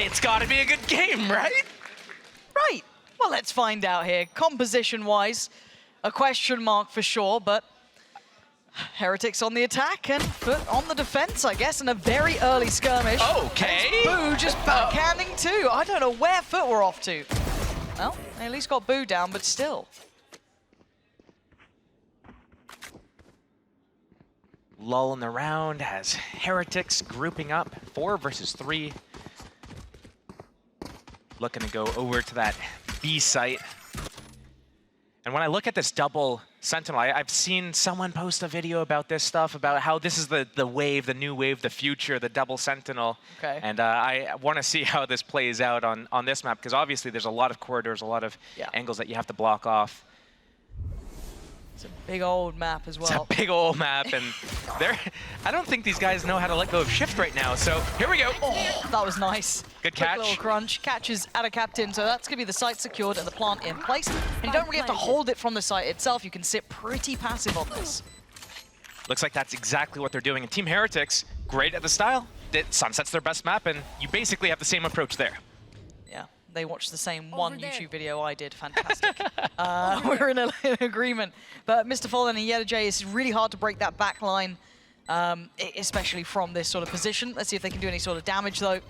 It's got to be a good game, right? Right. Well, let's find out here. Composition-wise, a question mark for sure, but Heretics on the attack and FUT on the defense, I guess, in a very early skirmish. Okay. Boo just backhanding too. I don't know where FUT were off to. Well, they at least got Boo down, but still. Lull in the round has Heretics grouping up 4 versus 3. Looking to go over to that B site. And when I look at this double Sentinel, I've seen someone post a video about this stuff, about how this is the wave, the new wave, the future, the double Sentinel. Okay. And I want to see how this plays out on this map, because obviously there's a lot of corridors, a lot of angles that you have to block off. It's a big old map as well. It's a big old map, and I don't think these guys know how to let go of shift right now, so here we go. Oh, that was nice. Good Quick catch. little crunch. Catches AtaKaptan, so that's going to be the site secured and the plant in place. And you don't really have to hold it from the site itself. You can sit pretty passive on this. Looks like that's exactly what they're doing. And Team Heretics, great at the style. Sunset's their best map, and you basically have the same approach there. Yeah, they watched the same one YouTube video I did. Fantastic. We're in agreement. But MrFaliN and yetujey, it's really hard to break that back line, especially from this sort of position. Let's see if they can do any sort of damage, though.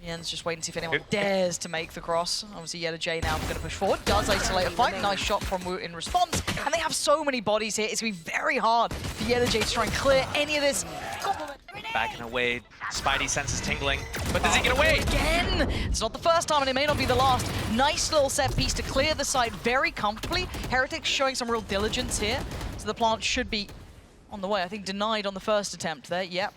RieNs just waiting to see if anyone dares to make the cross. Obviously, yetujey now going to push forward. Does isolate a fight. Nice shot from Woot in response. And they have so many bodies here. It's going to be very hard for yetujey to try and clear any of this. Backing away. Spidey senses tingling. But does he get away? Again! It's not the first time, and it may not be the last. Nice little set piece to clear the site very comfortably. Heretics showing some real diligence here. So the plant should be on the way. I think denied on the first attempt there. Yep.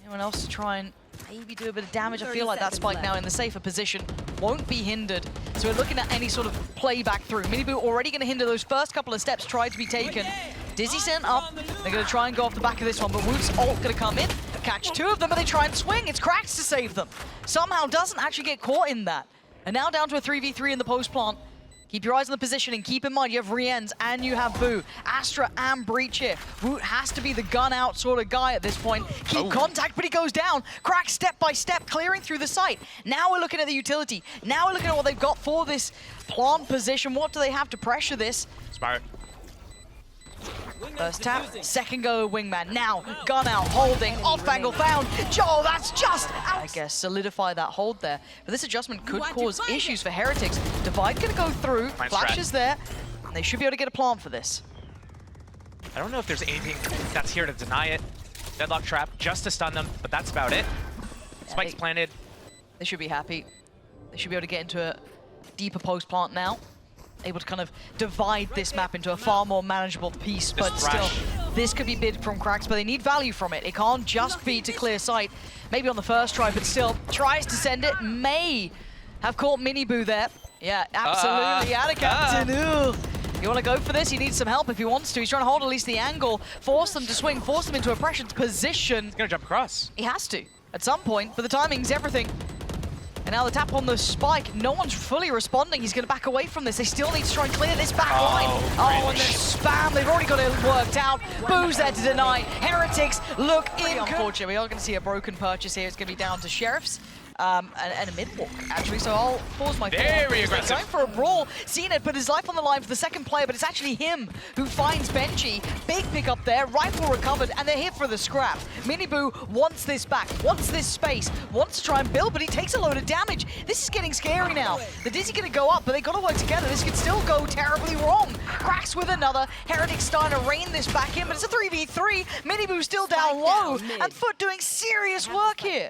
Anyone else to try and maybe do a bit of damage? I feel like that spike now in the safer position won't be hindered. So we're looking at any sort of play back through. MiniBoo already going to hinder those first couple of steps tried to be taken. Dizzy sent up. They're going to try and go off the back of this one, but Woot's ult going to come in, catch 2 of them, but they try and swing. It's cRaxs to save them. Somehow doesn't actually get caught in that. And now down to a 3v3 in the post plant. Keep your eyes on the positioning. Keep in mind, you have RieNs and you have Boo. Astra and Breach here. Woot has to be the gun-out sort of guy at this point. Keep contact, but he goes down. cRaxs step by step, clearing through the site. Now we're looking at the utility. Now we're looking at what they've got for this plant position. What do they have to pressure this? Smart. First tap, second go wingman. Now, gun out, holding, off angle found. Joe, that's just out. I guess solidify that hold there. But this adjustment could cause issues for Heretics. Divide gonna go through, flashes there, and they should be able to get a plant for this. I don't know if there's anything that's here to deny it. Deadlock trap, just to stun them, but that's about it. Spike's planted. They should be happy. They should be able to get into a deeper post plant now. Able to kind of divide this map into a far more manageable piece, but still, this could be big from cRaxs, but they need value from it. It can't just be to clear sight. Maybe on the first try, but still, tries to send it, may have caught MiniBoo there. Yeah, absolutely, AtaKaptan. You want to go for this? He needs some help if he wants to. He's trying to hold at least the angle, force them to swing, force them into a pressure position. He's going to jump across. He has to, at some point, but the timing's everything. And now the tap on the spike, no one's fully responding. He's going to back away from this. They still need to try and clear this back line. Oh, and the spam, they've already got it worked out. Boo's there to deny. Heretics look in. Unfortunately, we are going to see a broken purchase here. It's going to be down to Sheriffs. And a mid-walk, actually, so I'll pause my Very aggressive. Going for a brawl. cNed put his life on the line for the second player, but it's actually him who finds benjy. Big pick up there, rifle recovered, and they're here for the scrap. MiniBoo wants this back, wants this space, wants to try and build, but he takes a load of damage. This is getting scary now. The Dizzy going to go up, but they got to work together. This could still go terribly wrong. cRaxs with another. Heretics starting to rein this back in, but it's a 3v3. MiniBoo still down low, and FUT doing serious work here.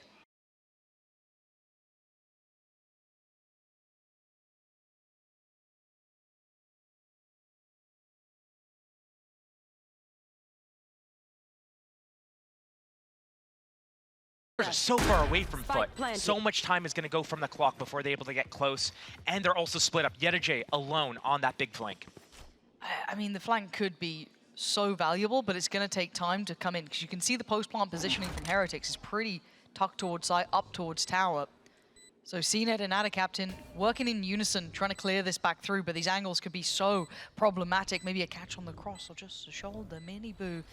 Are so far away from FUT. So much time is going to go from the clock before they're able to get close. And they're also split up. yetujey alone on that big flank. I mean, the flank could be so valuable, but it's going to take time to come in. Because you can see the post-plant positioning from Heretics is pretty tucked towards side, up towards tower. So cNed and AtaKaptan working in unison, trying to clear this back through, but these angles could be so problematic. Maybe a catch on the cross or just a shoulder. MiniBoo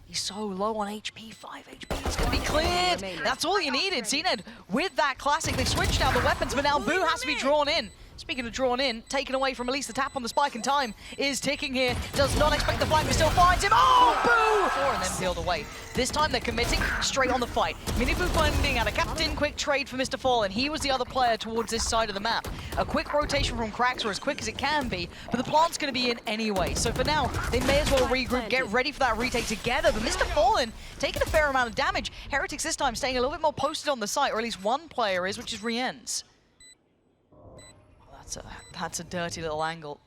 He's so low on HP, 5 HP, it's gonna be cleared. That's all you needed. cNed with that classic, they switched out the weapons, but now Boo has to be drawn in. Speaking of drawn in, taken away from at least the tap on the spike, and time is ticking here. Does not expect the flank, but still finds him. Oh, Boo! And then peeled away. This time they're committing straight on the fight. MiniBoo finding AtaKaptan, quick trade for MrFaliN. He was the other player towards this side of the map. A quick rotation from qRaxs, or as quick as it can be, but the plant's going to be in anyway. So for now, they may as well regroup, get ready for that retake together. But MrFaliN taking a fair amount of damage. Heretics this time staying a little bit more posted on the site, or at least one player is, which is RieNs. That's a dirty little angle.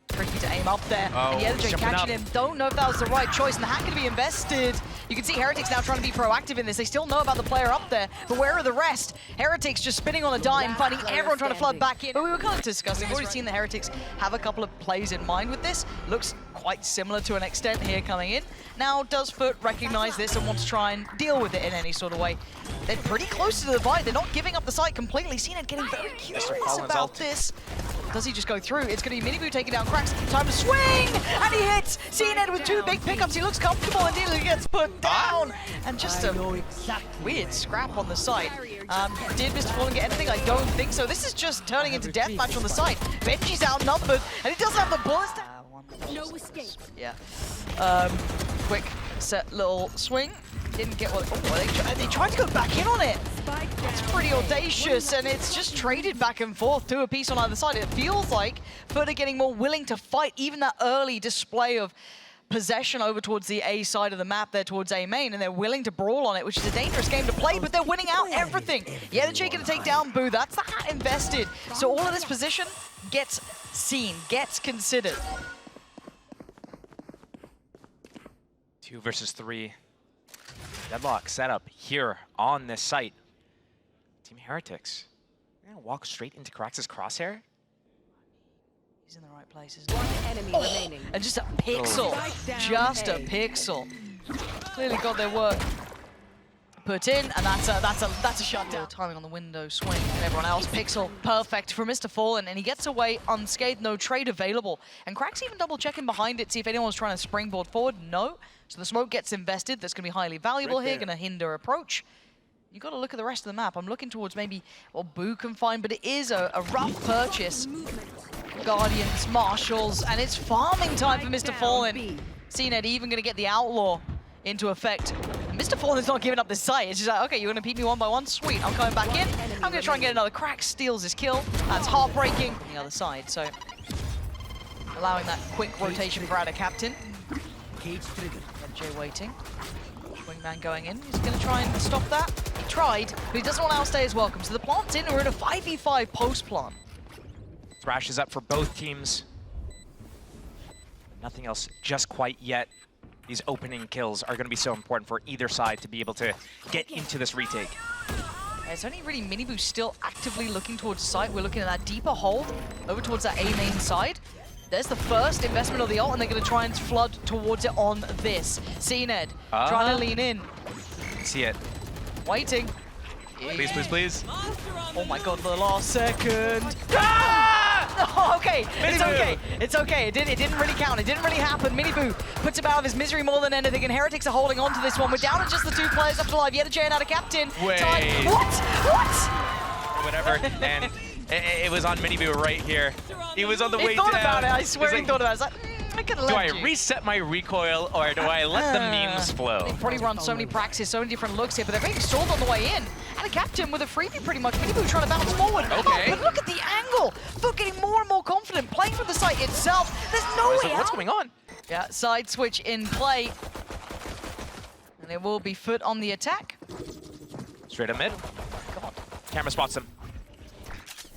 Tricky to aim up there. And yetujey catching him. Don't know if that was the right choice. And the hack going to be invested. You can see Heretics now trying to be proactive in this. They still know about the player up there, but where are the rest? Heretics just spinning on a dime, finding everyone trying to flood back in. But we were kind of discussing, we've already seen the Heretics have a couple of plays in mind with this. Looks quite similar to an extent here coming in. Now, does FUT recognize this and want to try and deal with it in any sort of way? They're pretty close to the divide. They're not giving up the site completely. cNed getting very curious about this. Does he just go through? It's going to be MiniBoo taking down qRaxs. Time to swing! And he hits! cNed with 2 big pickups. He looks comfortable until he gets put down. And just a weird scrap on the site. Did MrFaliN get anything? I don't think so. This is just turning into deathmatch on the site. benjy's outnumbered, and he doesn't have the bullets. No escape. Yeah. Quick set little swing. Didn't get what. Oh, they tried to go back in on it. It's pretty audacious, and it's just traded back and forth, 2 apiece on either side. It feels like FUT are getting more willing to fight. Even that early display of possession over towards the A side of the map there towards A main, and they're willing to brawl on it, which is a dangerous game to play, but they're winning out everything. yetujey going to take down Boo. That's the hat invested. So all of this position gets seen, gets considered. 2 versus 3. Deadlock setup here on this site. Team Heretics. They're gonna walk straight into qRaxs' crosshair. He's in the right places. One enemy remaining. And just a pixel. Just a pixel. Clearly got their work put in, and that's a shutdown. Timing on the window, swing, and everyone else. Pixel, perfect for MrFaliN, and he gets away unscathed, no trade available. And qRaxs even double checking behind it, see if anyone's trying to springboard forward. No. So the smoke gets invested. That's going to be highly valuable here, going to hinder approach. You got to look at the rest of the map. I'm looking towards maybe what Boo can find, but it is a rough purchase. Guardians, Marshals, and it's farming time for MrFaliN. cNed even going to get the Outlaw into effect. MrFaliN's not giving up this site. It's just like, okay, you're going to beat me 1 by 1? Sweet, I'm coming back in. I'm going to try and get another qRaxs, steals his kill. That's heartbreaking on the other side, so allowing that quick rotation for AtaKaptan. yetujey waiting. Wingman going in. He's going to try and stop that. He tried, but he doesn't want to outstay his welcome. So the plant's in, and we're in a 5v5 post-plant. Thrashes up for both teams. Nothing else just quite yet. These opening kills are going to be so important for either side to be able to get into this retake. It's only really MiniBoo still actively looking towards the site. We're looking at that deeper hold over towards that A main side. There's the first investment of the ult, and they're going to try and flood towards it on this. cNed trying to lean in. See it. Waiting. Please, please, please. Oh my god, the last second. Oh, okay, it's okay. It's okay. It didn't really count. It didn't really happen. MiniBoo puts him out of his misery more than anything, and Heretics are holding on to this one. We're down to just the 2 players left alive. yetujey and AtaKaptan. Wait. What? Whatever. And it was on MiniBoo right here. He was on the way down. He thought about it. I swear he thought about it. I was like, I could have left you. Do I reset my recoil, or do I let the memes flow? They've probably run so many practices, so many different looks here, but they're being stalled on the way in. AtaKaptan with a freebie pretty much. MiniBoo trying to bounce forward. Okay. Oh, but look at the angle. FUT getting more and more confident, playing from the site itself. There's no way out. What's going on? Yeah, side switch in play. And it will be FUT on the attack. Straight up mid. God. Camera spots him.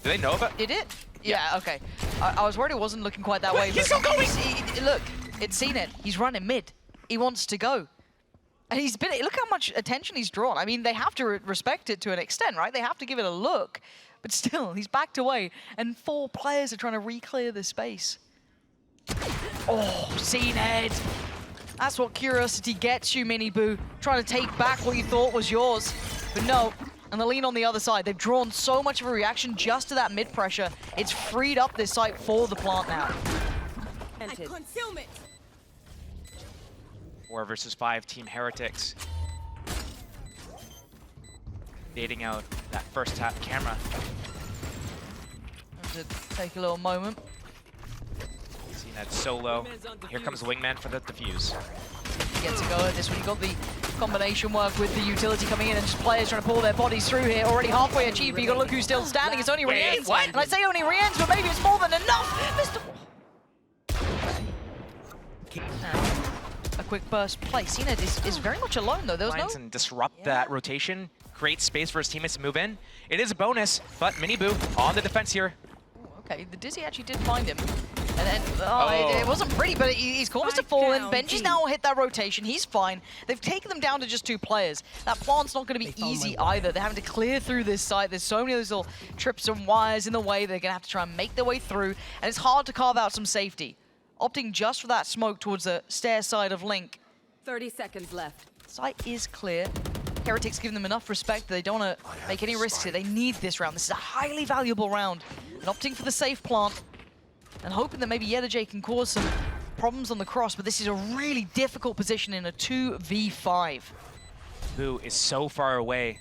Do they know about Did it? Yeah, okay. I was worried it wasn't looking quite that way. He's still going! Look, it's cNed. He's running mid. He wants to go. And he's been, look how much attention he's drawn. I mean, they have to respect it to an extent, right? They have to give it a look. But still, he's backed away, and 4 players are trying to re-clear the space. Oh, cNed. That's what curiosity gets you, MiniBoo. Trying to take back what you thought was yours. But no. And the lean on the other side. They've drawn so much of a reaction just to that mid pressure. It's freed up this site for the plant now. 4 versus 5, Team Heretics. Dating out that first tap camera. To take a little moment. cNed solo. Here comes Wingman for the defuse. He gets a go at this one. You got the combination work with the utility coming in and just players trying to pull their bodies through here. Already halfway achieved, but you got to look who's still standing. It's only RieNs. What? And I say only RieNs, but maybe it's more than enough. Mr. A quick burst play. cNed is very much alone though. There was no... And disrupt that rotation. Create space for his teammates to move in. It is a bonus, but MiniBoo on the defense here. Okay, the Dizzy actually did find him. And then, it wasn't pretty, but he's caused a fall in. Benji's now hit that rotation. He's fine. They've taken them down to just 2 players. That plant's not going to be easy either. They're having to clear through this site. There's so many of those little trips and wires in the way. They're going to have to try and make their way through. And it's hard to carve out some safety. Opting just for that smoke towards the stair side of Link. 30 seconds left. Site is clear. Heretics giving them enough respect that they don't want to make any risks here. They need this round. This is a highly valuable round. And opting for the safe plant and hoping that maybe yetujey can cause some problems on the cross, but this is a really difficult position in a 2v5. Boo is so far away,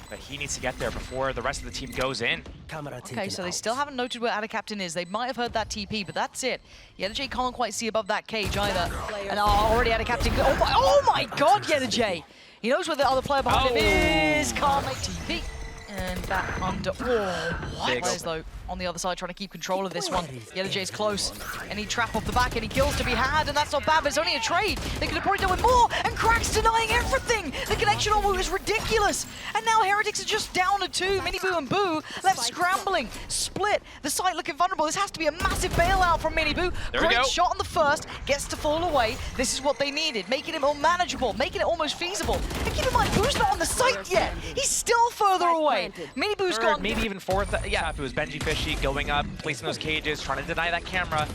but he needs to get there before the rest of the team goes in. Okay, so they still haven't noted where AtaKaptan is. They might have heard that TP, but that's it. yetujey can't quite see above that cage either. And already AtaKaptan... Oh my god, yetujey! He knows where the other player behind him is. Can't make TP. And back under. Oh, what? Players, though, on the other side trying to keep control of this one. yetujey's close. Any trap off the back, any kills to be had, and that's not bad, but it's only a trade. They could have probably done with more, and qRaxs denying everything. The connection on Boo is ridiculous. And now Heretics are just down to 2. MiniBoo and Boo left scrambling. Split. The site looking vulnerable. This has to be a massive bailout from MiniBoo. Great shot on the first. Gets to fall away. This is what they needed. Making it more manageable. Making it almost feasible. And keep in mind, Boo's not on the site yet. He's still further away. MiniBoo's gone. Maybe even 4th. Yeah, if it was benjyfishy going up, placing those cages, trying to deny that camera.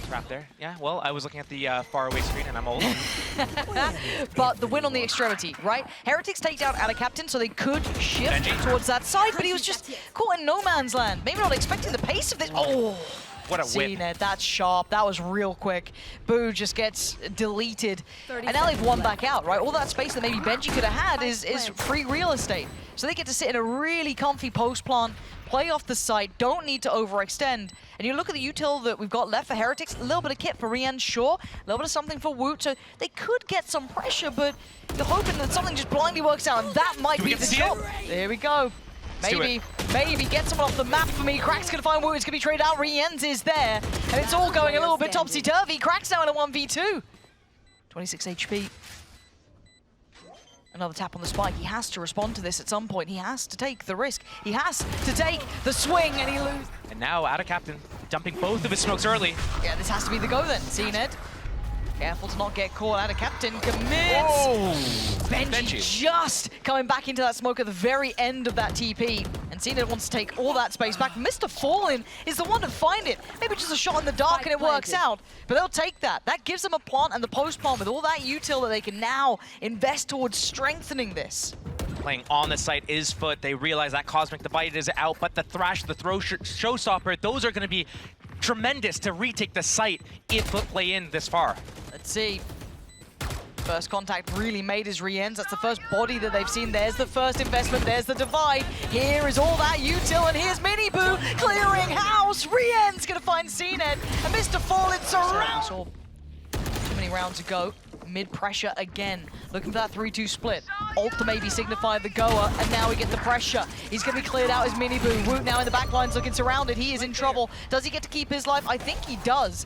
Trap there. Yeah, well, I was looking at the faraway screen and I'm old. But the win on the extremity, right? Heretics take down AtaKaptan, so they could shift towards that side, but he was just caught in no man's land. Maybe not expecting the pace of this. Oh! What a whip. cNed, that's sharp. That was real quick. Boo just gets deleted. And now they've won back out, right? All that space that maybe Benji could have had is free real estate. So they get to sit in a really comfy post plant, play off the site, don't need to overextend. And you look at the util that we've got left for Heretics, a little bit of kit for RieNs, sure. A little bit of something for Woot, so they could get some pressure, but you're hoping that something just blindly works out, and that might be the job. There we go. Maybe get someone off the map for me. qRaxs gonna find Woot, it's gonna be traded out. RieNs is there, and it's all going a little bit topsy-turvy. qRaxs now in a 1v2. 26 HP. Another tap on the spike. He has to respond to this at some point. He has to take the risk. He has to take the swing, and he loses. And now AtaKaptan dumping both of his smokes early. Yeah, this has to be the go then. cNed. Careful to not get caught. AtaKaptan commits. Benji just coming back into that smoke at the very end of that TP. And cNed wants to take all that space back. MrFaliN is the one to find it. Maybe just a shot in the dark and it works out. But they'll take that. That gives them a plant and the post plant with all that util that they can now invest towards strengthening this. Playing on the site is FUT. They realize that Cosmic the Bite is out, but the Thrash, the Throw Showstopper, those are going to be tremendous to retake the site if FUT play in this far. Let's see. First contact really made his RieNs. That's the first body that they've seen. There's the first investment. There's the divide. Here is all that util, and here's MiniBoo clearing house. RieNs gonna find cNed, and MrFaliN surrounds. Too many rounds to go. Mid pressure again. Looking for that 3-2 split. Ult to maybe signify the goer, and now we get the pressure. He's gonna be cleared out as MiniBoo. Woot now in the back lines looking surrounded. He is in trouble. Does he get to keep his life? I think he does.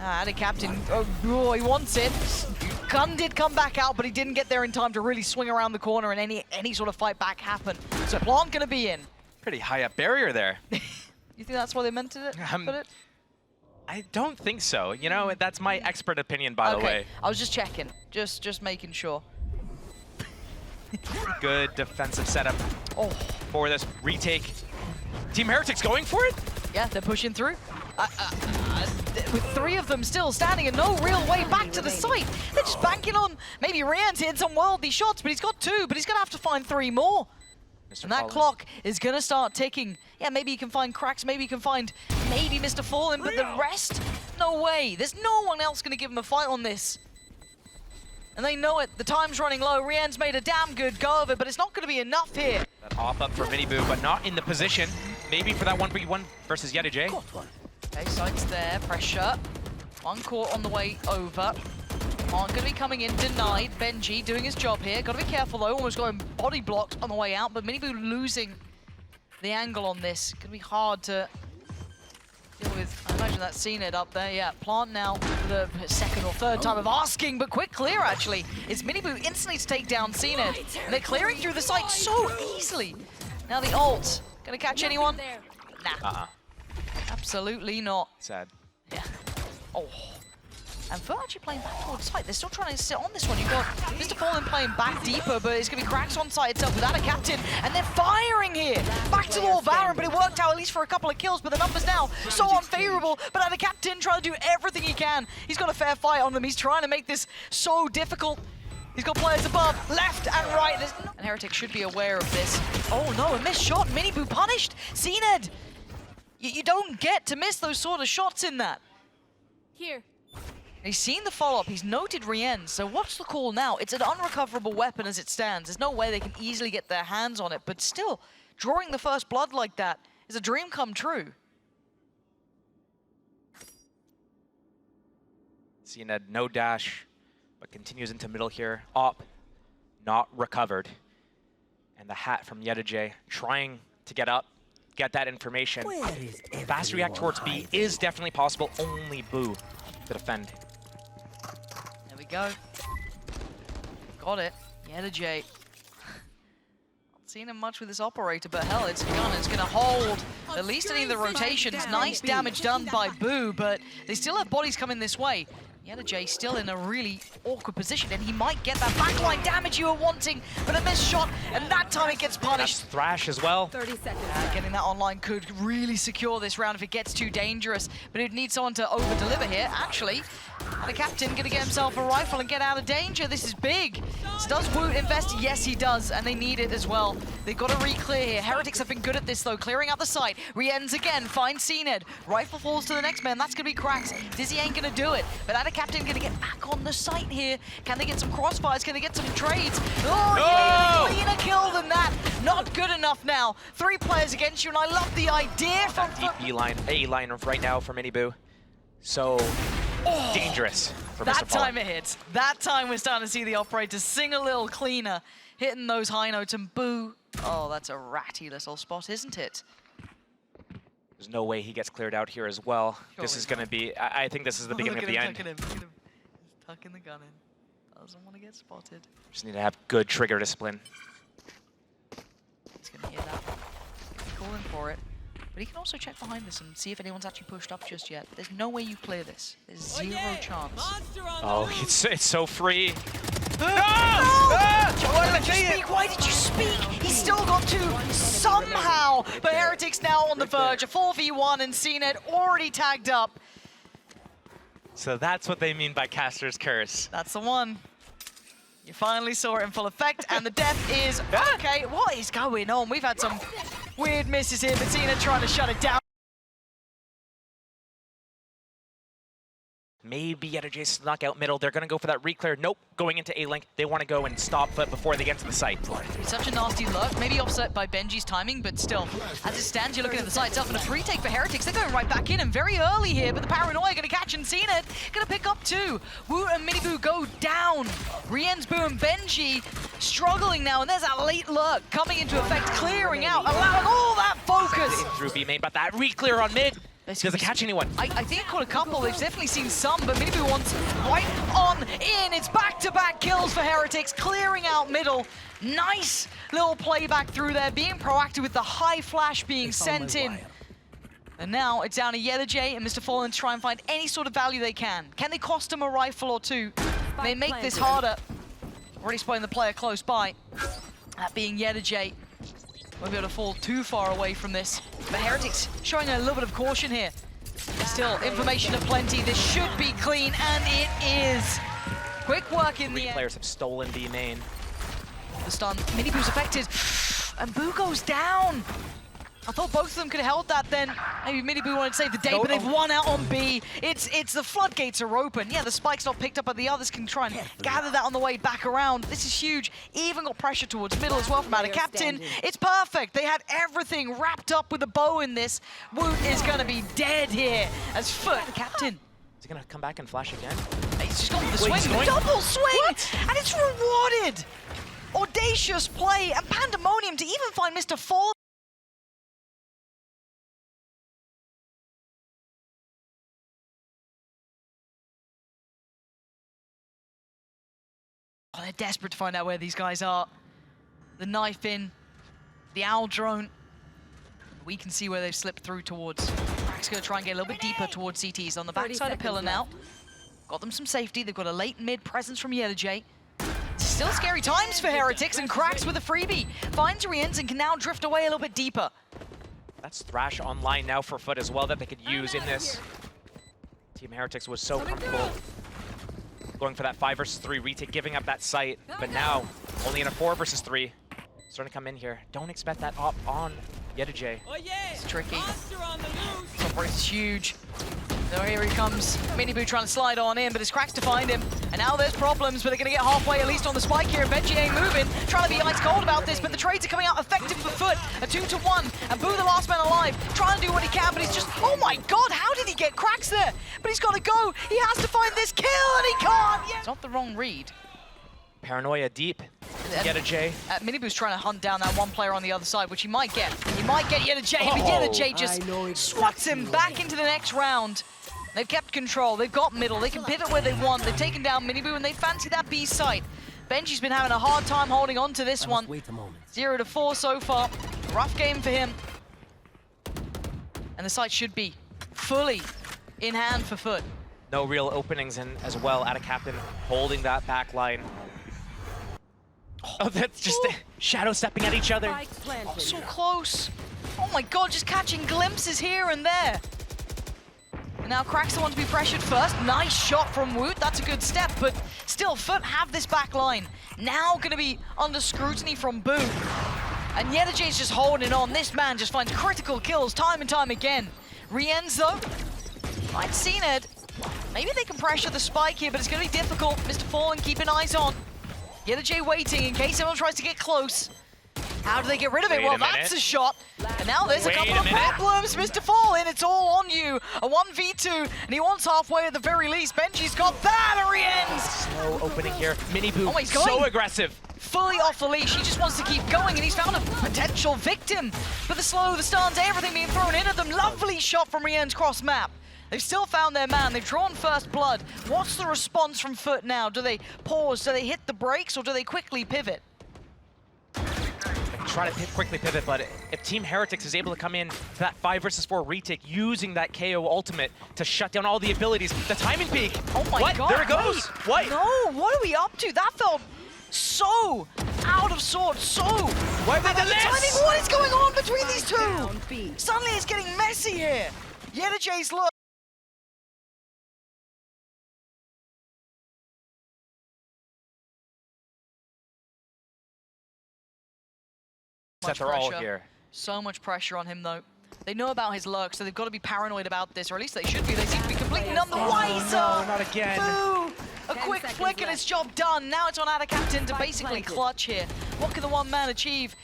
AtaKaptan, oh, he wants it. Gun did come back out, but he didn't get there in time to really swing around the corner and any sort of fight back happen. So plant gonna be in. Pretty high up barrier there. You think that's why they meant it? Put it? I don't think so. You know, that's my expert opinion, by the way. I was just checking, just making sure. Good defensive setup for this retake. Team Heretics going for it? Yeah, they're pushing through. With 3 of them still standing and no real way back to the site. They're just banking on maybe RieNs hitting some worldly shots, but he's got 2, but he's gonna have to find 3 more. And that clock is gonna start ticking. Yeah, maybe you can find qRaxs, maybe you can find maybe MrFaliN, but the rest, no way. There's no one else gonna give him a fight on this. And they know it. The time's running low. RieNs made a damn good go of it, but it's not going to be enough here. That off up for MiniBoo, but not in the position. Maybe for that 1v1 versus yetujey. Okay, sights there. Pressure. One caught on the way over. Aren't going to be coming in. Denied. Benji doing his job here. Got to be careful though. Almost going body blocked on the way out, but MiniBoo losing the angle on this. Going to be hard to deal with. I imagine that cNed up there. Yeah, plant now for the second or third time of asking, but quick clear actually. It's MiniBoo instantly to take down cNed. And they're clearing through the site so easily. Now the ult. Going to catch anyone? Nah. Absolutely not. Sad. Yeah. Oh. And FUT actually playing back towards site. They're still trying to sit on this one. You've got MrFaliN playing back deeper, but it's going to be cRaxs on site itself without a captain. And they're firing here. Back to Lord Baron, but it worked out at least for a couple of kills. But the numbers now so unfavorable. But AtaKaptan trying to do everything he can. He's got a fair fight on them. He's trying to make this so difficult. He's got players above, left and right. And Heretics should be aware of this. Oh no, a missed shot. MiniBoo punished. cNed. You don't get to miss those sort of shots in that. Here. He's seen the follow-up, he's noted RieNs, so what's the call now? It's an unrecoverable weapon as it stands. There's no way they can easily get their hands on it, but still, drawing the first blood like that is a dream come true. cNed, no dash, but continues into middle here. Op, not recovered. And the hat from yetujey, trying to get up, get that information. Fast react towards B is definitely possible, only Boo to defend. There we go. Got it. yetujey. Not seen him much with this operator, but hell, it's a gun. It's going to hold at least any of the rotations. Nice damage done by Boo, but they still have bodies coming this way. yetujey still in a really awkward position, and he might get that backline damage you were wanting, but a missed shot, and that time it gets punished. That's Thrash as well. 30 seconds. Getting that online could really secure this round if it gets too dangerous, but it'd need someone to over-deliver here. Actually, AtaKaptan going to get himself a rifle and get out of danger. This is big. So does Woot invest? Yes, he does, and they need it as well. They've got to re-clear here. Heretics have been good at this, though, clearing out the site. RieNs again, finds cNed. Rifle falls to the next man. That's going to be cRaxs. Dizzy ain't going to do it, but AtaKaptan going to get back on the site here. Can they get some crossfires? Can they get some trades? Oh, yeah, cleaner kill than that. Not good enough now. 3 players against you, and I love the idea from Deep A-line right now for MiniBoo. So dangerous for that MrFaliN. time it hits. That time we're starting to see the operator sing a little cleaner, hitting those high notes, and Boo. Oh, that's a ratty little spot, isn't it? There's no way he gets cleared out here as well. This is going to be, I think this is the beginning of the end. Look at him. He's tucking the gun in. Doesn't want to get spotted. Just need to have good trigger discipline. He's going to hear that. He's calling for it. But he can also check behind this and see if anyone's actually pushed up just yet. There's no way you clear this. There's zero chance. Oh, it's so free. No! Why did you speak? He's still got to somehow. But Heretics now on the verge. A 4v1 and cNed already tagged up. So that's what they mean by Caster's Curse. That's the one. You finally saw it in full effect, and the death is okay. What is going on? We've had some weird misses here, but cNed trying to shut it down. Maybe yetujey snuck out middle. They're going to go for that re-clear. Nope, going into A-Link. They want to go and stop FUT before they get to the site. It's such a nasty look. Maybe offset by Benji's timing, but still. As it stands, you're looking at the site itself, and a pre-take for Heretics. They're going right back in, and very early here, but the Paranoia going to catch, and cNed going to pick up 2. Woot and MiniBoo go down. RieNs, Boo, and Benji struggling now, and there's that late lurk coming into effect, clearing out, allowing all that focus. Through B main, but that re-clear on mid. Doesn't catch anyone. I think he caught a couple. They've definitely seen some, but MiniBoo wants right on in. It's back-to-back kills for Heretics, clearing out middle. Nice little playback through there, being proactive with the high flash being sent in. And now it's down to yetujey and MrFaliN to try and find any sort of value they can. Can they cost him a rifle or 2? They make this harder. Already spotting the player close by. That being yetujey. Won't be able to fall too far away from this. But Heretics showing a little bit of caution here. Still, information aplenty. This should be clean, and it is. Quick work in the end. Players have stolen B main. The stun. MiniBoo's affected. And Boo goes down. I thought both of them could have held that then. Maybe MiniBoo wanted to save the day, but they've won out on B. It's the floodgates are open. Yeah, the spike's not picked up, but the others can try and gather that on the way back around. This is huge. Even got pressure towards middle as well from AtaKaptan. It's perfect. They had everything wrapped up with a bow in this. Woot is going to be dead here as FUT AtaKaptan. Is he going to come back and flash again? He's just gone for the swing. Double swing! What? And it's rewarded! Audacious play and pandemonium to even find Mr. Fall. Oh, they're desperate to find out where these guys are. The knife in, the owl drone. We can see where they've slipped through towards. Crack's gonna try and get a little bit deeper towards CTs on the backside of Pillar now. Got them some safety. They've got a late mid presence from yetujey. Still scary times for Heretics, and cRaxs with a freebie. Finds RieNs and can now drift away a little bit deeper. That's Thrash online now for FUT as well that they could use in this. Team Heretics was so comfortable going for that 5 versus 3 retake, giving up that site, but now only in a 4 versus 3. Starting to come in here. Don't expect that op on yetujey. It's tricky. Support is huge. So here he comes. MiniBoo trying to slide on in, but it's cRaxs to find him. And now there's problems, but they're going to get halfway at least on the spike here. benjyfishy ain't moving, trying to be ice cold about this, but the trades are coming out effective for FUT. A 2-to-1, and Boo, the last man alive, trying to do what he can, but he's just, oh my god, how did he get cRaxs there? But he's got to go. He has to find this kill, and he can't. Yeah. It's not the wrong read. Paranoia deep. yetujey. MiniBoo's trying to hunt down that one player on the other side, which he might get. He might get yetujey, but yetujey just swats him back into the next round. They've kept control. They've got middle. They can pivot where they want. They've taken down MiniBoo, and they fancy that B site. benjy's been having a hard time holding on to this one. 0-4 so far. Rough game for him. And the site should be fully in hand for FUT. No real openings in as well. AtaKaptan holding that back line. Oh, that's just shadow stepping at each other. Oh, so close. Oh my god, just catching glimpses here and there. And now cRaxs the one to be pressured first. Nice shot from Woot. That's a good step, but still, FUT have this back line. Now going to be under scrutiny from Boo. And yetujey's just holding on. This man just finds critical kills time and time again. RieNs, though, finds cNed. Maybe they can pressure the spike here, but it's going to be difficult. Mr. Fallen keeping eyes on. yetujey waiting in case anyone tries to get close. How do they get rid of it? Well, that's a shot. And now there's a couple of problems. Mr. Fallen, it's all on you. A 1v2, and he wants halfway at the very least. benjy's got that, RieNs. Slow opening here. MiniBoo, oh, he's going. So aggressive. Fully off the leash. He just wants to keep going, and he's found a potential victim. But the slow, the stuns, everything being thrown in at them. Lovely shot from RieNs cross map. They've still found their man. They've drawn first blood. What's the response from FUT now? Do they pause? Do they hit the brakes, or do they quickly pivot? Try to quickly pivot, but if Team Heretics is able to come in to that 5 versus 4 retake using that KO ultimate to shut down all the abilities, the timing peak. Oh my god. There it goes. Wait. What? No, what are we up to? That felt so out of sorts, so... Why have they done this? What is going on between these two? Suddenly it's getting messy here. yetujey's look. They're all here. So much pressure on him, though. They know about his lurk, so they've got to be paranoid about this, or at least they should be. They seem to be completely none the wiser. No, not again. Boo! A quick flick and it's job done. Now it's on AtaKaptan to basically clutch here. What can the one man achieve?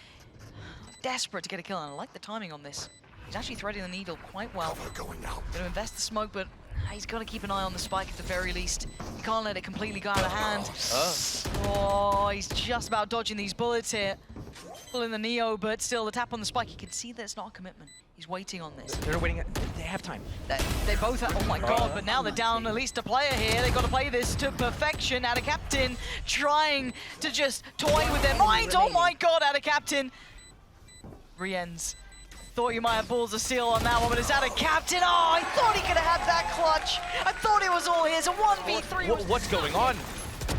Desperate to get a kill, and I like the timing on this. He's actually threading the needle quite well. Going to invest the smoke, but he's got to keep an eye on the spike at the very least. He can't let it completely go out of hand. Oh, he's just about dodging these bullets here. Pulling the Neo, but still the tap on the spike. You can see that it's not a commitment. He's waiting on this. They're waiting. They have time. They both have. Oh my god! But now they're down at least a player here. They've got to play this to perfection. AtaKaptan trying to just toy with their minds. Oh my god! AtaKaptan. RieNs. Thought you might have balls of steel on that one, but it's AtaKaptan. Oh, I thought he could have had that clutch. I thought it was all his. A 1v3. What's going on?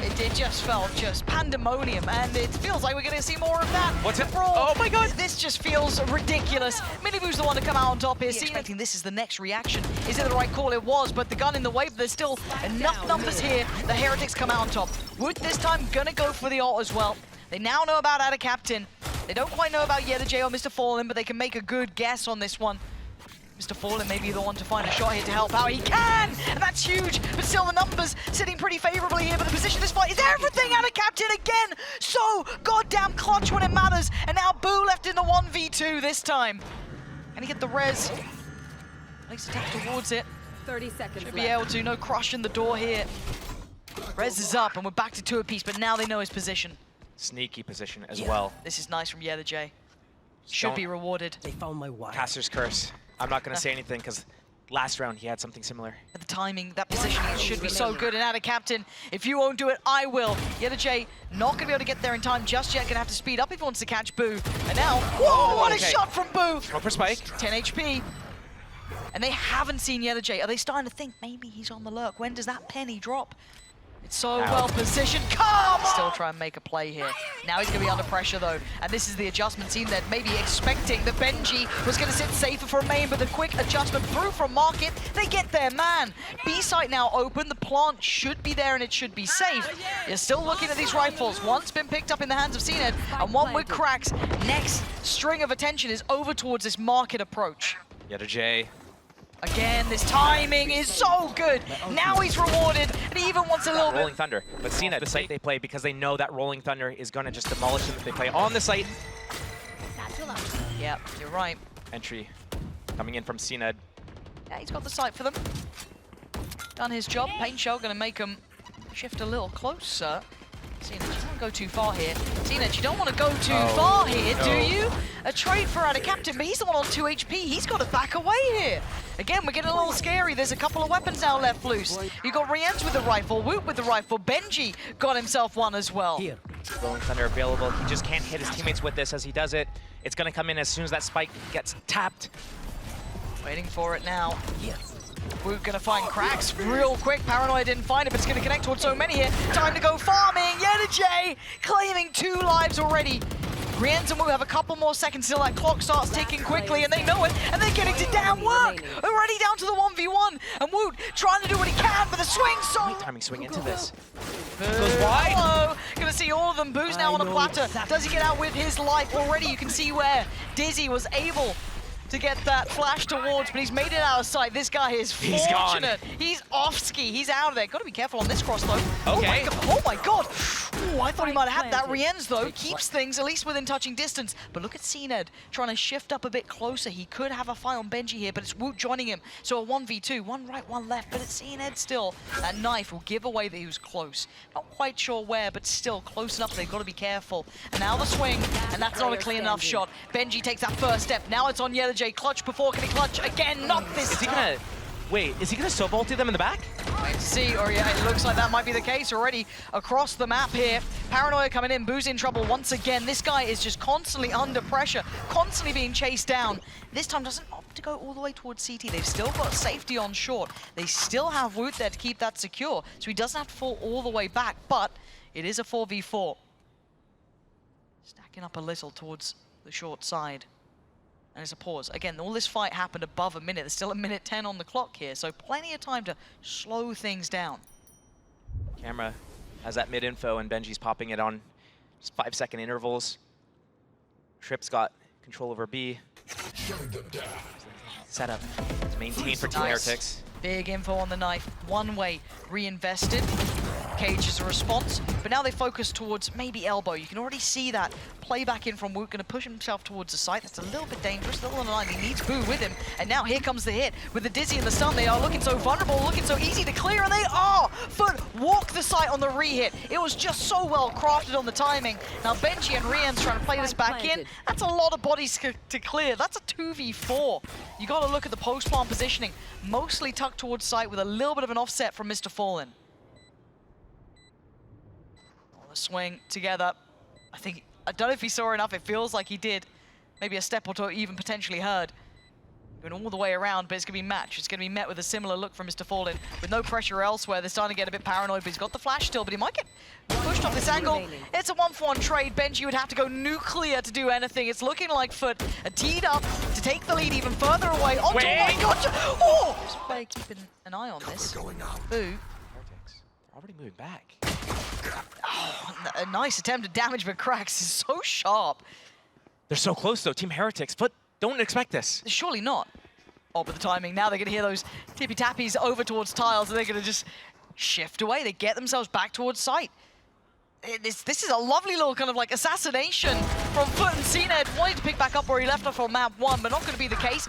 It just felt just pandemonium, and it feels like we're going to see more of that. What's it? Oh my god! This just feels ridiculous. MiniBoo's the one to come out on top here. Expecting this is the next reaction. Is it the right call? It was, but the gun in the way, but there's still enough numbers here. The Heretics come out on top. Woot this time going to go for the ult as well. They now know about AtaKaptan. They don't quite know about yetujey or MrFaliN, but they can make a good guess on this one. MrFaliN may be the one to find a shot here to help out. He can! And that's huge! But still the numbers sitting pretty favorably here, but the position of this fight is everything out of Captain again! So goddamn clutch when it matters! And now Boo left in the 1v2 this time. Can he get the res? Makes a tap towards it. 30 seconds Should be left. able to, no crush in the door here. Res is up and we're back to 2 apiece, but now they know his position. Sneaky position as well. This is nice from yetujey. Should Don't- be rewarded. They found my wife. Caster's curse. I'm not going to say anything because last round he had something similar. But the timing, that positioning should be so good. And AtaKaptan, if you won't do it, I will. yetujey not going to be able to get there in time just yet. Going to have to speed up if he wants to catch Boo. And now, whoa, what a Okay. shot from Boo! Smoke for Spike. 10 HP. And they haven't seen yetujey. Are they starting to think maybe he's on the lurk? When does that penny drop? It's so well positioned. Come on! Still try and make a play here. Now he's going to be under pressure though. And this is the adjustment team that maybe expecting that Benji was going to sit safer for main, but the quick adjustment through from Market, they get their man. B site now open. The plant should be there and it should be safe. You're still looking at these rifles. One's been picked up in the hands of cNed and one with cRaxs. Next string of attention is over towards this Market approach. yetujey. Again, this timing is so good. Now he's rewarded, and he even wants a little Rolling bit. Thunder. But cNed, the site they play because they know that Rolling Thunder is going to just demolish them if they play on the site. Yeah, you're right. Entry coming in from cNed. Yeah, he's got the sight for them. Done his job. Paint Shell going to make him shift a little closer. cNed, you don't want to go too far here. cNed, you don't want to go too far here, do you? A trade for AtaKaptan, but he's the one on 2 HP. He's got to back away here. Again, we're getting a little scary. There's a couple of weapons now left loose. You got RieNs with the rifle, Woot with the rifle. Benji got himself one as well. Here. Rolling Thunder available. He just can't hit his teammates with this as he does it. It's going to come in as soon as that spike gets tapped. Waiting for it now. Woot gonna find cRaxs real quick. Paranoia didn't find it, but it's gonna connect towards so many here. Time to go farming. yetujey claiming 2 lives already. RieNs and Woot have a couple more seconds till that clock starts ticking quickly, and they know it, and they're getting to damn work. Already down to the 1v1, and Woot trying to do what he can, but the swing so... Timing swing into this. Goes wide. Hello. Gonna see all of them. Boo's now on a platter. Does he get out with his life already? You can see where Dizzy was able to get that flash towards, but he's made it out of sight. This guy is He's gone. fortunate. He's off ski. He's out of there. Got to be careful on this cross, though. Okay. Oh my god. Ooh, I thought he might have had that. RieNs, though, keeps things at least within touching distance. But look at cNed trying to shift up a bit closer. He could have a fight on Benji here, but it's Woot joining him. So a 1v2, one right, one left, but it's cNed still. That knife will give away that he was close. Not quite sure where, but still close enough. They've got to be careful. And now the swing, and that's not a clean enough shot. Benji takes that first step. Now it's on yetujey. Clutch before. Can he clutch again? Not this Is he time. going to... Wait, is he going to so vault them in the back? Wait to see, or yeah, it looks like that might be the case already across the map here. Paranoia coming in, Boo's in trouble once again. This guy is just constantly under pressure, constantly being chased down. This time doesn't opt to go all the way towards CT. They've still got safety on short. They still have Woot there to keep that secure, so he doesn't have to fall all the way back, but it is a 4v4. Stacking up a little towards the short side. And it's a pause. Again, all this fight happened above a minute. There's still a minute 10 on the clock here, so plenty of time to slow things down. Camera has that mid-info, and Benji's popping it on just 5-second intervals. Trip's got control over B. Setup is maintained for Team Nice. Heretics. Big info on the knife. One way reinvested. Cage is a response, but now they focus towards maybe elbow. You can already see that play back in from Woot, going to push himself towards the site. That's a little bit dangerous, a little on the line. He needs Boo with him, and now here comes the hit. With the Dizzy and the stun, they are looking so vulnerable, looking so easy to clear, and they are! FUT walk the site on the re-hit. It was just so well crafted on the timing. Now Benji and RieNs trying to play this back in. That's a lot of bodies to clear. That's a 2v4. You got to look at the post-plant positioning. Mostly tucked towards site with a little bit of an offset from MrFaliN. The swing together. I don't know if he saw enough. It feels like he did. Maybe a step or two even potentially heard. Going all the way around, but it's going to be matched. It's going to be met with a similar look from MrFaliN. With no pressure elsewhere, they're starting to get a bit paranoid, but he's got the flash still, but he might get pushed off this angle. It's a 1-for-1 trade. Benji would have to go nuclear to do anything. It's looking like FUT are teed up to take the lead even further away. Oh my god! Oh! Just play keeping an eye on this. Boo. Heretics, they're already moving back. Oh, a nice attempt at damage, but cRaxs is so sharp. They're so close, though, Team Heretics, but don't expect this. Surely not. Oh, but the timing. Now they're going to hear those tippy-tappies over towards tiles, and they're going to just shift away. They get themselves back towards site. This is a lovely little kind of like assassination from FUT and cNed, wanting to pick back up where he left off on map 1, but not going to be the case.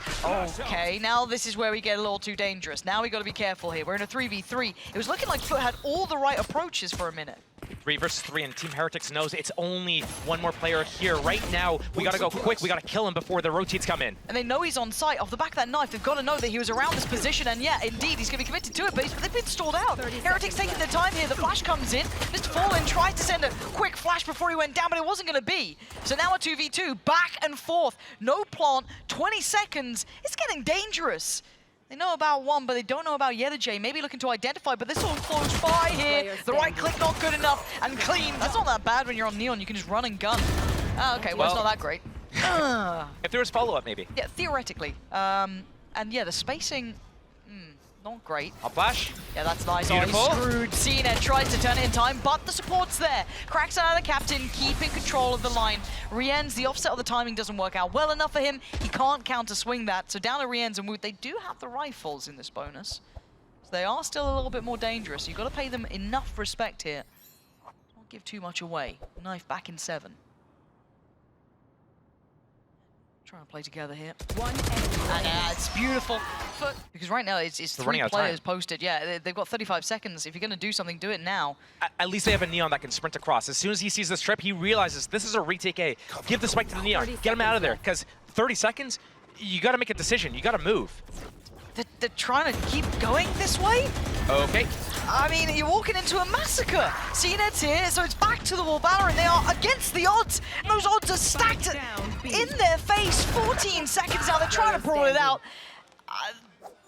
Okay, now this is where we get a little too dangerous. Now we got to be careful here. We're in a 3v3. It was looking like FUT had all the right approaches for a minute. 3 versus 3, and Team Heretics knows it's only one more player here. Right now, we gotta go quick. We gotta kill him before the rotates come in. And they know he's on site. Off the back of that knife, they've got to know that he was around this position, and yeah, indeed, he's gonna be committed to it, but they've been stalled out. Heretics taking their time here. The flash comes in. MrFaliN tried to send a quick flash before he went down, but it wasn't gonna be. So now a 2v2, back and forth. No plant, 20 seconds. It's getting dangerous. They know about one, but they don't know about yetujey. Maybe looking to identify, but this all close by here. The right click not good enough, and clean. That's not that bad when you're on Neon. You can just run and gun. Okay, well, it's not that great. If there was follow-up, maybe. Yeah, theoretically. And yeah, the spacing, not great. I'll flash. Yeah, that's nice. Beautiful. Oh, he's screwed. cNed tries to turn it in time, but the support's there. cRaxs and AtaKaptan keeping control of the line. RieNs, the offset of the timing doesn't work out well enough for him. He can't counter swing that. So down to RieNs and Woot, they do have the rifles in this bonus. So they are still a little bit more dangerous. You've got to pay them enough respect here. Don't give too much away. Knife back in 7. Trying to play together here. And it's beautiful. Because right now it's 3 players posted. Yeah, they've got 35 seconds. If you're going to do something, do it now. At least they have a Neon that can sprint across. As soon as he sees this trip, he realizes this is a retake A. Give the spike to the Neon. Get him out of there. Because 30 seconds, you got to make a decision. You got to move. They're trying to keep going this way? Okay. I mean, you're walking into a massacre. cNed's here, so it's back to the wall. Valorant, they are against the odds. And those odds are stacked in their face. 14 seconds now. They're trying to pull it out.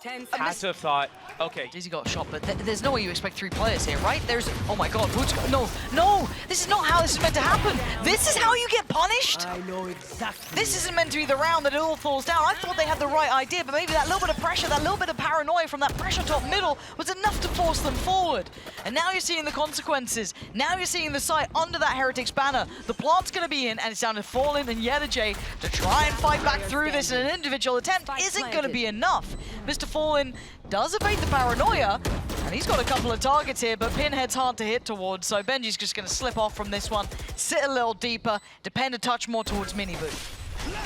Had to have thought, okay. Dizzy got a shot, but there's no way you expect 3 players here, right? Oh my god, no, this is not how this is meant to happen. This is how you get punished? I know exactly. This isn't meant to be the round that it all falls down. I thought they had the right idea, but maybe that little bit of pressure, that little bit of paranoia from that pressure top middle was enough to force them forward. And now you're seeing the consequences. Now you're seeing the site under that Heretics banner. The plant's gonna be in, and it's down to FALLEN and yetujey to try and fight back through this, and an individual attempt isn't gonna be enough. MrFaliN does evade the paranoia, and he's got a couple of targets here, but Pinhead's hard to hit towards, so Benji's just going to slip off from this one, sit a little deeper, depend a touch more towards MiniBoo.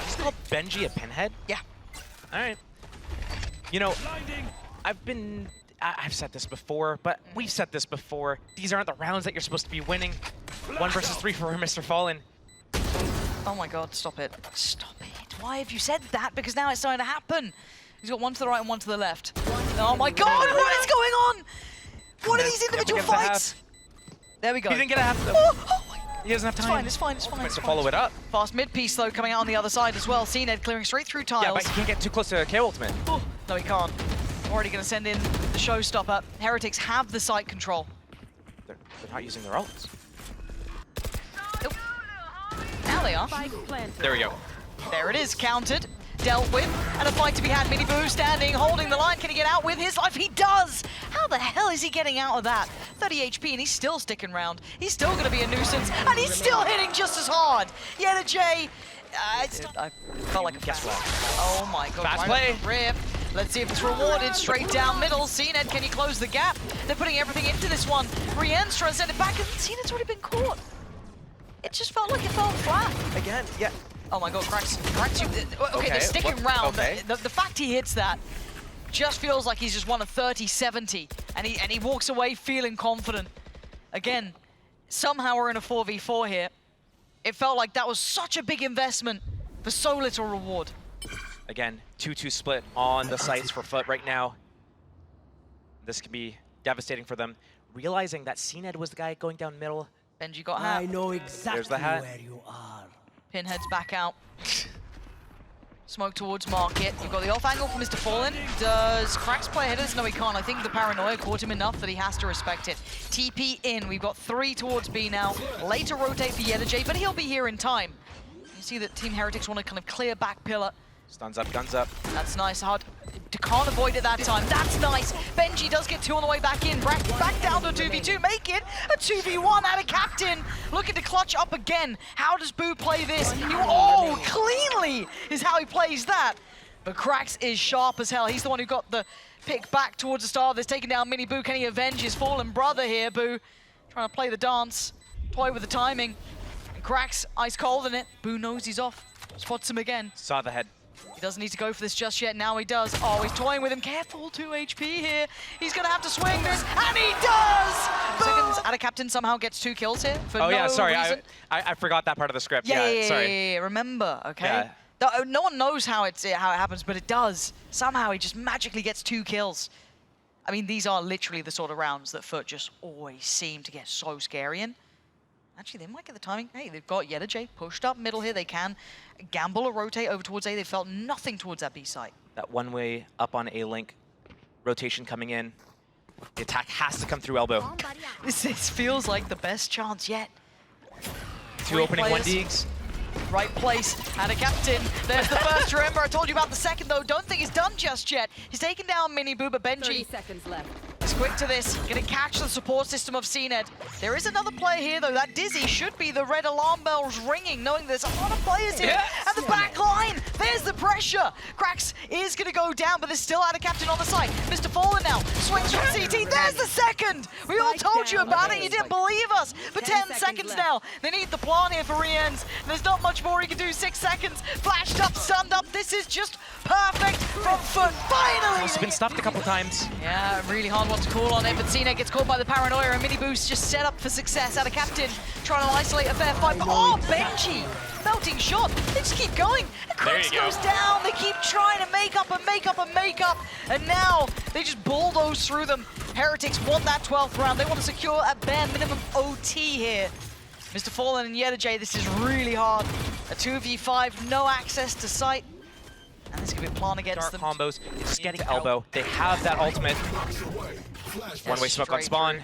He's called Benji a Pinhead? Yeah. All right. You know, I've said this before, but we've said this before. These aren't the rounds that you're supposed to be winning. 1 versus 3 for MrFaliN. Oh my god, stop it. Stop it. Why have you said that? Because now it's starting to happen. He's got one to the right and one to the left. Oh my god, what is going on? What are these individual fights? There we go. He didn't get a half. Oh my. He doesn't have time. It's fine. Tries to follow it up. Fast mid-piece though, coming out on the other side as well. cNed clearing straight through tiles. Yeah, but he can't get too close to K ultimate. Oh, no, he can't. Already going to send in the showstopper. Heretics have the site control. They're not using their ults. Nope. Now they are. There we go. There it is, countered. Dealt with, and a fight to be had. MiniBoo standing, holding the line. Can he get out with his life? He does! How the hell is he getting out of that? 30 HP, and he's still sticking around. He's still going to be a nuisance, and he's still hitting just as hard. yetujey, I felt like a guess what? Oh my god. Fast play. Rip. Let's see if it's rewarded. Straight down middle. cNed, can he close the gap? They're putting everything into this one. RieNs trying to send it back, and cNed's already been caught. It just felt like it fell flat. Again, yeah. Oh my god, cRaxs, okay, they're sticking round. Okay. The fact he hits that just feels like he's just won a 30-70, and he walks away feeling confident. Again, somehow we're in a 4v4 here. It felt like that was such a big investment for so little reward. Again, 2-2 split on the sites for FUT right now. This could be devastating for them. Realizing that cNed was the guy going down middle. Benji got hat. I know exactly the hat. where you are. Pinhead's back out. Smoke towards market. You've got the off angle from MrFaliN. Does cRaxs play headers? No, he can't. I think the paranoia caught him enough that he has to respect it. TP in. We've got 3 towards B now. Later rotate for yetujey, but he'll be here in time. You see that Team Heretics want to kind of clear back pillar. Stuns up, guns up. That's nice. Hard. Can't avoid it that time. That's nice. Benji does get 2 on the way back in. Back down to a 2v2. Make it a 2v1 AtaKaptan. Looking to clutch up again. How does Boo play this? Oh, cleanly is how he plays that. But qRaxs is sharp as hell. He's the one who got the pick back towards the start of this, taking down MiniBoo. Can he avenge his fallen brother here, Boo? Trying to play the dance. Toy with the timing. And qRaxs, ice cold in it. Boo knows he's off. Spots him again. Saw the head. He doesn't need to go for this just yet. Now he does. Oh, he's toying with him. Careful, 2 HP here. He's going to have to swing this, and he does! Seconds. AtaKaptan somehow gets 2 kills here for no sorry. reason. I forgot that part of the script. Yeah. Remember, okay? Yeah. No one knows how it happens, but it does. Somehow he just magically gets 2 kills. I mean, these are literally the sort of rounds that FUT just always seem to get so scary in. Actually, they might get the timing. Hey, they've got yetujey pushed up middle here. They can gamble or rotate over towards A. They felt nothing towards that B site. That one-way up on A-link. Rotation coming in. The attack has to come through elbow. This feels like the best chance yet. 2 opening, 1 digs. Right place, AtaKaptan. There's the first. Remember, I told you about the second, though. Don't think he's done just yet. He's taken down MiniBoo, but 30 Benji seconds left. is quick to this. Gonna catch the support system of cNed. There is another player here, though. That Dizzy should be the red alarm bells ringing, knowing there's a lot of players here at the back line. There's the pressure. qRaxs is gonna go down, but there's still AtaKaptan on the side. MrFaliN now swings from CT. There's the second. We all told you about it. You didn't believe us. But 10 seconds now. They need the plan here for RieNs. There's not much more he can do. 6 seconds. Flashed up, stunned up. This is just perfect from FUT. Finally! He's been stuffed a couple times. Yeah, really hard one to call on it, but cNed gets caught by the paranoia, and MiniBoo's just set up for success. AtaKaptan trying to isolate a fair fight, but oh, Benji! Melting shot. They just keep going. And qRaxs goes down. They keep trying to make up and make up and make up. And now they just bulldoze through them. Heretics want that 12th round. They want to secure at bare minimum OT here. MrFaliN and yetujey, this is really hard. A 2v5, no access to sight. And this could be a plan against them. Combos, just getting elbow. They have that ultimate. One-way smoke on spawn.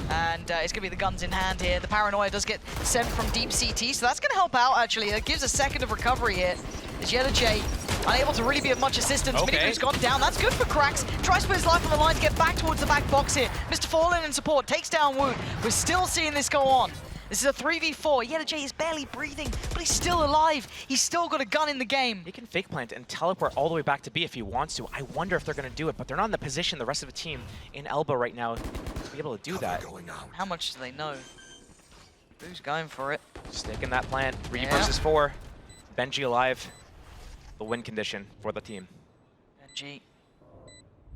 And it's going to be the guns in hand here. The paranoia does get sent from deep CT, so that's going to help out, actually. It gives a second of recovery here. As yetujey unable to really be of much assistance. MiniBoo's gone down. That's good for qRaxs. Tries to put his life on the line to get back towards the back box here. MrFaliN in support takes down Woot. We're still seeing this go on. This is a 3v4. yetujey is barely breathing, but he's still alive. He's still got a gun in the game. He can fake plant and teleport all the way back to B if he wants to. I wonder if they're going to do it, but they're not in the position, the rest of the team, in elbow right now, to be able to do that. How much do they know? Who's going for it? Sticking that plant. 3 versus 4. Benji alive. The win condition for the team. Benji.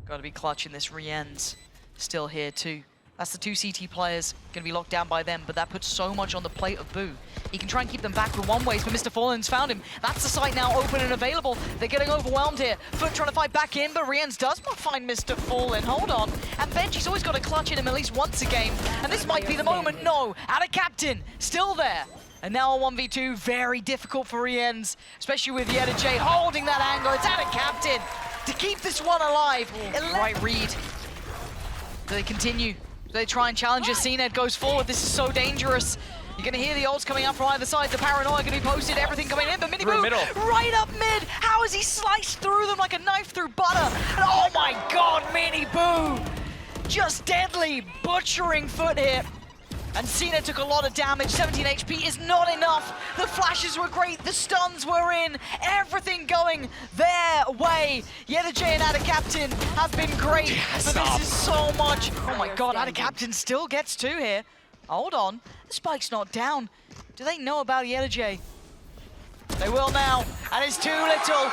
Got to be clutching this. RieNs still here too. That's the 2 CT players, going to be locked down by them, but that puts so much on the plate of Boo. He can try and keep them back with one ways, but MrFaliN's found him. That's the site now open and available. They're getting overwhelmed here. FUT trying to fight back in, but RieNs does not find MrFaliN. Hold on. And Benji's always got to clutch in him at least once a game. And this might be the moment. No, AtaKaptan still there. And now a 1v2, very difficult for RieNs, especially with yetujey holding that angle. It's AtaKaptan to keep this one alive. Right read. Do they continue? Do they try and challenge us? cNed goes forward. This is so dangerous. You're going to hear the ults coming out from either side. The paranoia going to be posted. Everything coming in. But MiniBoo right up mid. How has he sliced through them like a knife through butter? And oh my god, MiniBoo! Just deadly, butchering FUT here. And cNed took a lot of damage. 17 HP is not enough. The flashes were great. The stuns were in. Everything going their way. yetujey and AtaKaptan have been great. But this is so much. Oh my god, AtaKaptan still gets 2 here. Hold on. The spike's not down. Do they know about yetujey? They will now. And it's too little.